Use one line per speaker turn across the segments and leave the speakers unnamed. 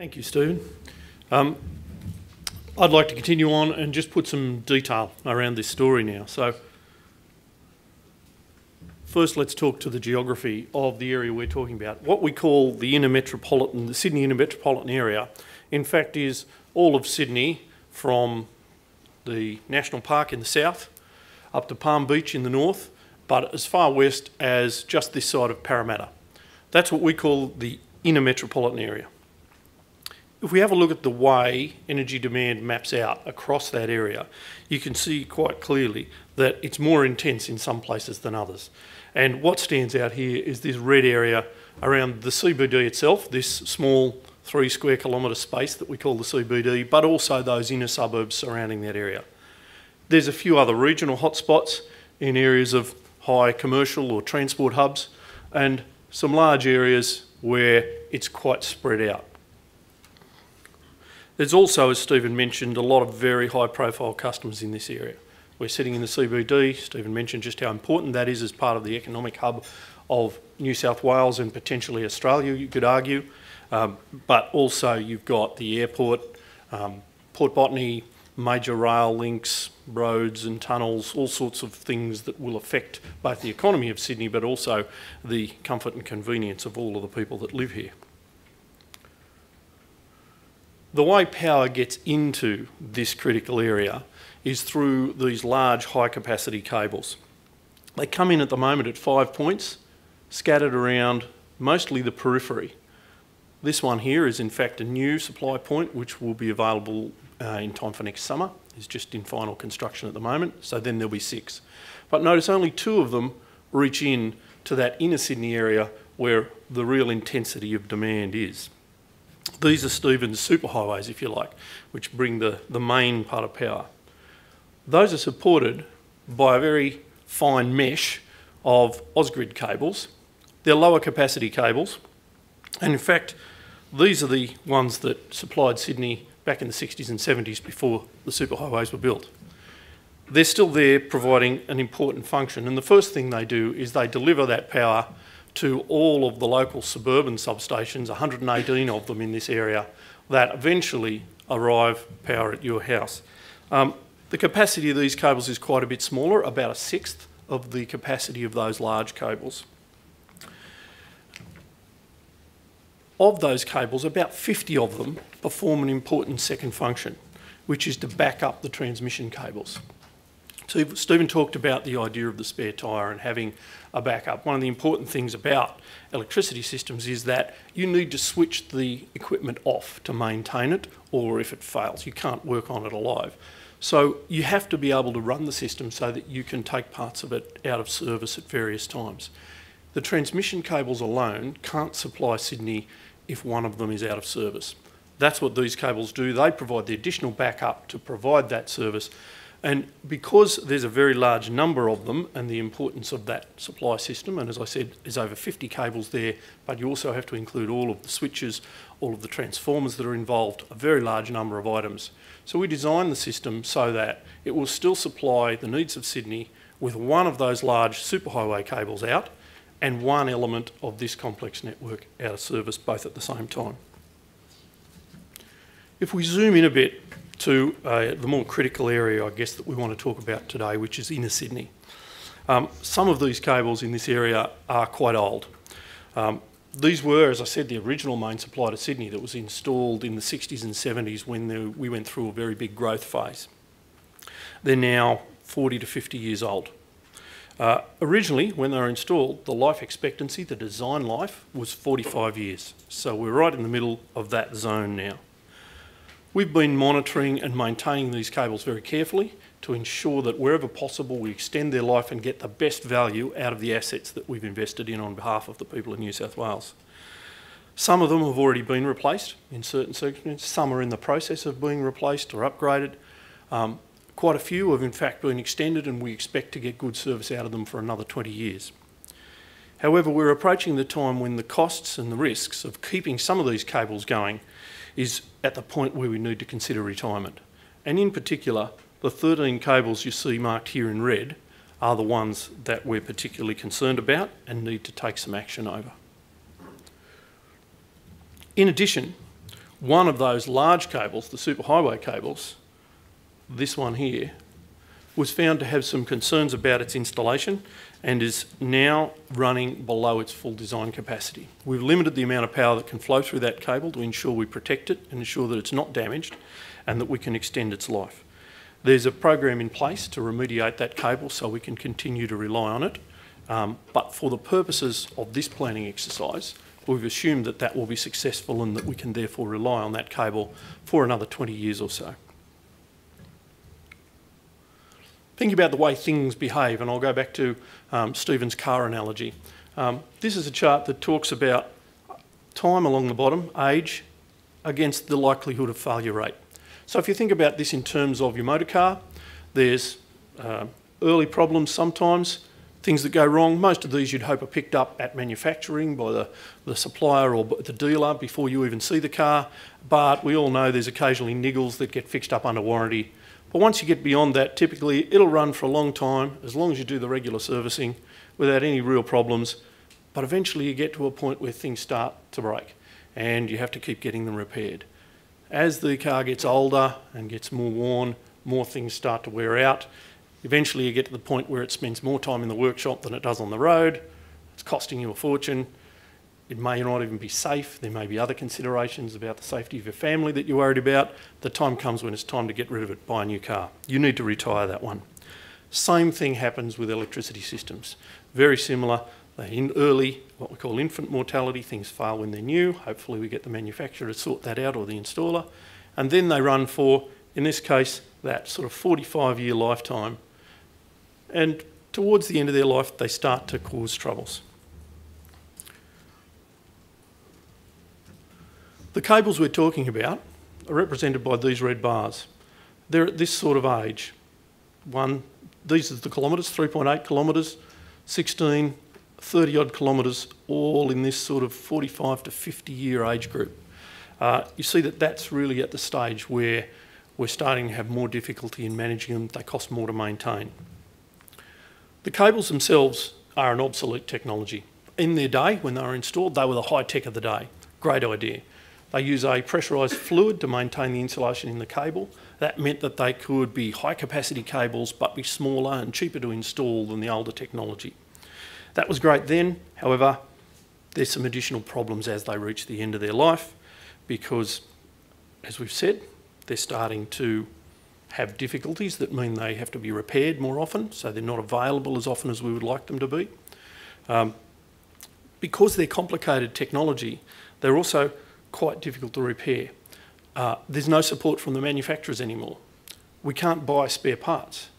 Thank you, Stephen. I'd like to continue on and just put some detail around this story now. So, first let's talk to the geography of the area we're talking about. What we call the Sydney inner metropolitan area, in fact is all of Sydney from the National Park in the south up to Palm Beach in the north, but as far west as just this side of Parramatta. That's what we call the inner metropolitan area. If we have a look at the way energy demand maps out across that area, you can see quite clearly that it's more intense in some places than others. And what stands out here is this red area around the CBD itself, this small 3 square kilometre space that we call the CBD, but also those inner suburbs surrounding that area. There's a few other regional hotspots in areas of high commercial or transport hubs, and some large areas where it's quite spread out. There's also, as Stephen mentioned, a lot of very high profile customers in this area. We're sitting in the CBD. Stephen mentioned just how important that is as part of the economic hub of New South Wales and potentially Australia, you could argue. But also you've got the airport, Port Botany, major rail links, roads and tunnels, all sorts of things that will affect both the economy of Sydney but also the comfort and convenience of all of the people that live here. The way power gets into this critical area is through these large high capacity cables. They come in at the moment at 5 points, scattered around mostly the periphery. This one here is in fact a new supply point which will be available in time for next summer. It's just in final construction at the moment, so then there'll be 6. But notice only 2 of them reach in to that inner Sydney area where the real intensity of demand is. These are Stephen's superhighways, if you like, which bring the main part of power. Those are supported by a very fine mesh of Ausgrid cables. They're lower capacity cables, and in fact, these are the ones that supplied Sydney back in the 60s and 70s before the superhighways were built. They're still there providing an important function, and the first thing they do is they deliver that power to all of the local suburban substations, 118 of them in this area, that eventually arrive power at your house. The capacity of these cables is quite a bit smaller, about 1/6 of the capacity of those large cables. Of those cables, about 50 of them perform an important second function, which is to back up the transmission cables. So Stephen talked about the idea of the spare tyre and having a backup. One of the important things about electricity systems is that you need to switch the equipment off to maintain it, or if it fails, you can't work on it alive. So you have to be able to run the system so that you can take parts of it out of service at various times. The transmission cables alone can't supply Sydney if one of them is out of service. That's what these cables do. They provide the additional backup to provide that service. And because there's a very large number of them and the importance of that supply system, and as I said, there's over 50 cables there, but you also have to include all of the switches, all of the transformers that are involved, a very large number of items. So we designed the system so that it will still supply the needs of Sydney with one of those large superhighway cables out and one element of this complex network out of service, both at the same time. If we zoom in a bit to the more critical area, I guess, that we want to talk about today, which is inner Sydney. Some of these cables in this area are quite old. These were, as I said, the original main supply to Sydney that was installed in the 60s and 70s when we went through a very big growth phase. They're now 40 to 50 years old. Originally, when they were installed, the life expectancy, the design life, was 45 years. So we're right in the middle of that zone now. We've been monitoring and maintaining these cables very carefully to ensure that wherever possible we extend their life and get the best value out of the assets that we've invested in on behalf of the people of New South Wales. Some of them have already been replaced in certain circumstances, some are in the process of being replaced or upgraded. Quite a few have in fact been extended, and we expect to get good service out of them for another 20 years. However, we're approaching the time when the costs and the risks of keeping some of these cables going is at the point where we need to consider retirement. And in particular, the 13 cables you see marked here in red are the ones that we're particularly concerned about and need to take some action over. In addition, one of those large cables, the superhighway cables, this one here, was found to have some concerns about its installation and is now running below its full design capacity. We've limited the amount of power that can flow through that cable to ensure we protect it and ensure that it's not damaged and that we can extend its life. There's a program in place to remediate that cable so we can continue to rely on it. But for the purposes of this planning exercise, we've assumed that that will be successful and that we can therefore rely on that cable for another 20 years or so. Think about the way things behave, and I'll go back to Stephen's car analogy. This is a chart that talks about time along the bottom, age, against the likelihood of failure rate. So if you think about this in terms of your motor car, there's early problems sometimes, things that go wrong. Most of these you'd hope are picked up at manufacturing by the supplier or the dealer before you even see the car, but we all know there's occasionally niggles that get fixed up under warranty. But once you get beyond that, typically it'll run for a long time, as long as you do the regular servicing, without any real problems. But eventually you get to a point where things start to break and you have to keep getting them repaired. As the car gets older and gets more worn, more things start to wear out. Eventually you get to the point where it spends more time in the workshop than it does on the road. It's costing you a fortune. It may not even be safe. There may be other considerations about the safety of your family that you're worried about. The time comes when it's time to get rid of it, buy a new car. You need to retire that one. Same thing happens with electricity systems. Very similar. They're in early, what we call infant mortality. Things fail when they're new. Hopefully we get the manufacturer to sort that out, or the installer. And then they run for, in this case, that sort of 45-year lifetime. And towards the end of their life, they start to cause troubles. The cables we're talking about are represented by these red bars. They're at this sort of age. These are the kilometres, 3.8 kilometres, 16, 30 odd kilometres, all in this sort of 45 to 50 year age group. You see that that's really at the stage where we're starting to have more difficulty in managing them. They cost more to maintain. The cables themselves are an obsolete technology. In their day, when they were installed, they were the high tech of the day. Great idea. They use a pressurised fluid to maintain the insulation in the cable. That meant that they could be high capacity cables but be smaller and cheaper to install than the older technology. That was great then. However, there's some additional problems as they reach the end of their life because, as we've said, they're starting to have difficulties that mean they have to be repaired more often, so they're not available as often as we would like them to be. Because they're complicated technology, they're also quite difficult to repair. There's no support from the manufacturers anymore. We can't buy spare parts.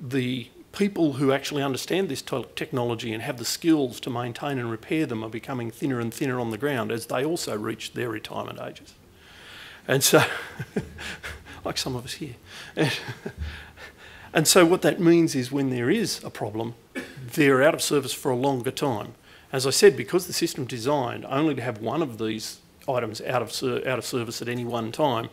The people who actually understand this technology and have the skills to maintain and repair them are becoming thinner and thinner on the ground as they also reach their retirement ages. And so, like some of us here. And so what that means is when there is a problem, they're out of service for a longer time. As I said, because the system is designed only to have one of these items out of service at any one time,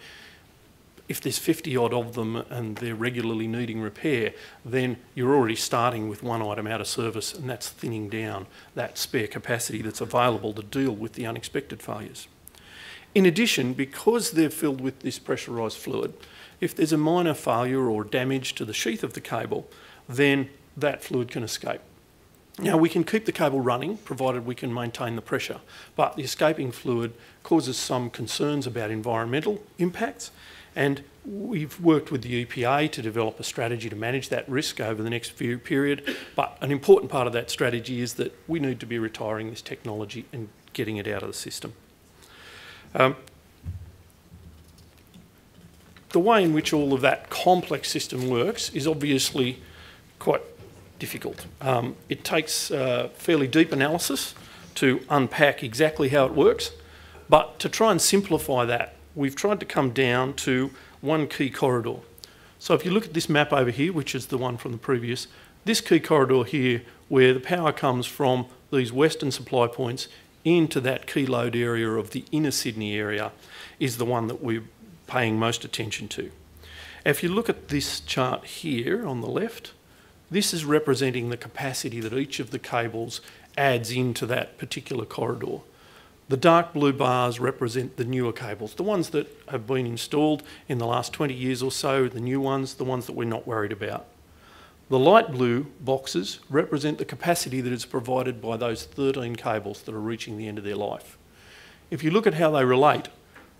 if there's 50 odd of them and they're regularly needing repair, then you're already starting with one item out of service, and that's thinning down that spare capacity that's available to deal with the unexpected failures. In addition, because they're filled with this pressurised fluid, if there's a minor failure or damage to the sheath of the cable, then that fluid can escape. Now, we can keep the cable running, provided we can maintain the pressure, but the escaping fluid causes some concerns about environmental impacts, and we've worked with the EPA to develop a strategy to manage that risk over the next period, but an important part of that strategy is that we need to be retiring this technology and getting it out of the system. The way in which all of that complex system works is obviously quite difficult. It takes fairly deep analysis to unpack exactly how it works, but to try and simplify that, we've tried to come down to one key corridor. So if you look at this map over here, which is the one from the previous, this key corridor here, where the power comes from these western supply points into that key load area of the inner Sydney area, is the one that we're paying most attention to. If you look at this chart here on the left, this is representing the capacity that each of the cables adds into that particular corridor. The dark blue bars represent the newer cables, the ones that have been installed in the last 20 years or so, the new ones, the ones that we're not worried about. The light blue boxes represent the capacity that is provided by those 13 cables that are reaching the end of their life. If you look at how they relate,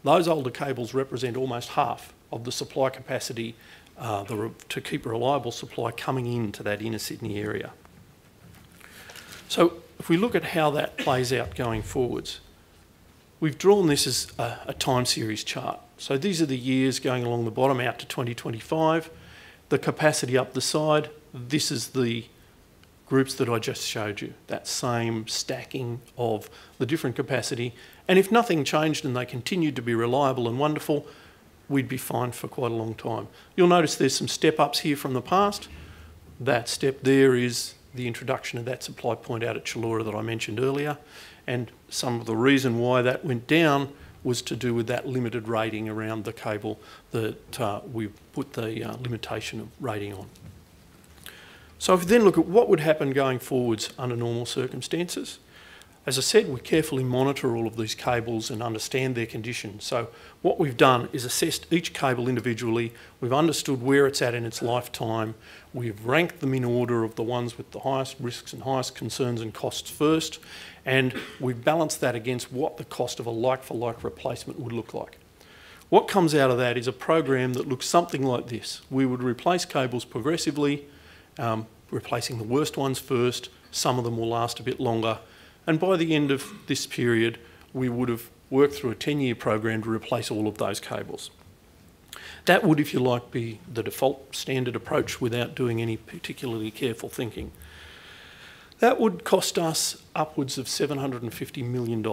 those older cables represent almost half of the supply capacity to keep a reliable supply coming into that inner Sydney area. So if we look at how that plays out going forwards, we've drawn this as a time series chart. So these are the years going along the bottom out to 2025, the capacity up the side. This is the groups that I just showed you, that same stacking of the different capacity. And if nothing changed and they continued to be reliable and wonderful, we'd be fine for quite a long time. You'll notice there's some step-ups here from the past. That step there is the introduction of that supply point out at Chullora that I mentioned earlier. And some of the reason why that went down was to do with that limited rating around the cable that we put the limitation of rating on. So if we then look at what would happen going forwards under normal circumstances, as I said, we carefully monitor all of these cables and understand their condition. So what we've done is assessed each cable individually, we've understood where it's at in its lifetime, we've ranked them in order of the ones with the highest risks and highest concerns and costs first, and we've balanced that against what the cost of a like-for-like replacement would look like. What comes out of that is a program that looks something like this. We would replace cables progressively, replacing the worst ones first. Some of them will last a bit longer. And by the end of this period, we would have worked through a 10-year program to replace all of those cables. That would, if you like, be the default standard approach without doing any particularly careful thinking. That would cost us upwards of $750 million.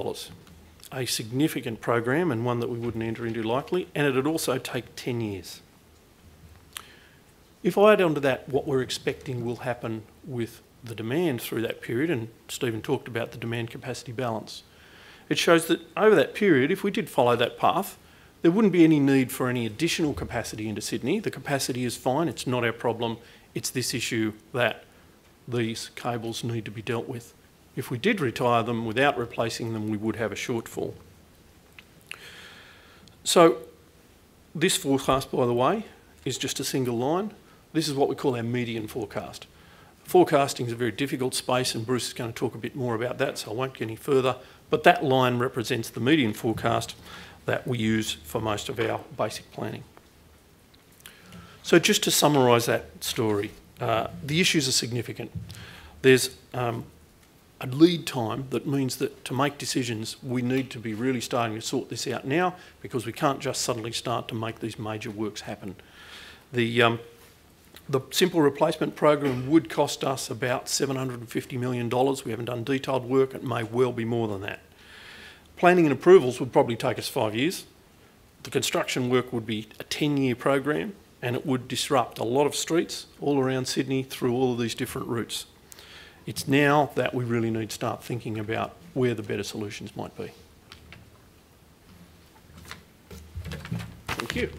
A significant program and one that we wouldn't enter into lightly, and it would also take 10 years. If I add on to that what we're expecting will happen with the demand through that period, and Stephen talked about the demand capacity balance, it shows that over that period, if we did follow that path, there wouldn't be any need for any additional capacity into Sydney. The capacity is fine, it's not our problem, it's this issue that these cables need to be dealt with. If we did retire them without replacing them, we would have a shortfall. So this forecast, by the way, is just a single line. This is what we call our median forecast. Forecasting is a very difficult space, and Bruce is going to talk a bit more about that, so I won't get any further. But that line represents the median forecast that we use for most of our basic planning. So just to summarise that story, the issues are significant. There's a lead time that means that to make decisions, we need to be really starting to sort this out now, because we can't just suddenly start to make these major works happen. The simple replacement program would cost us about $750 million. We haven't done detailed work. It may well be more than that. Planning and approvals would probably take us 5 years. The construction work would be a 10-year program, and it would disrupt a lot of streets all around Sydney through all of these different routes. It's now that we really need to start thinking about where the better solutions might be. Thank you.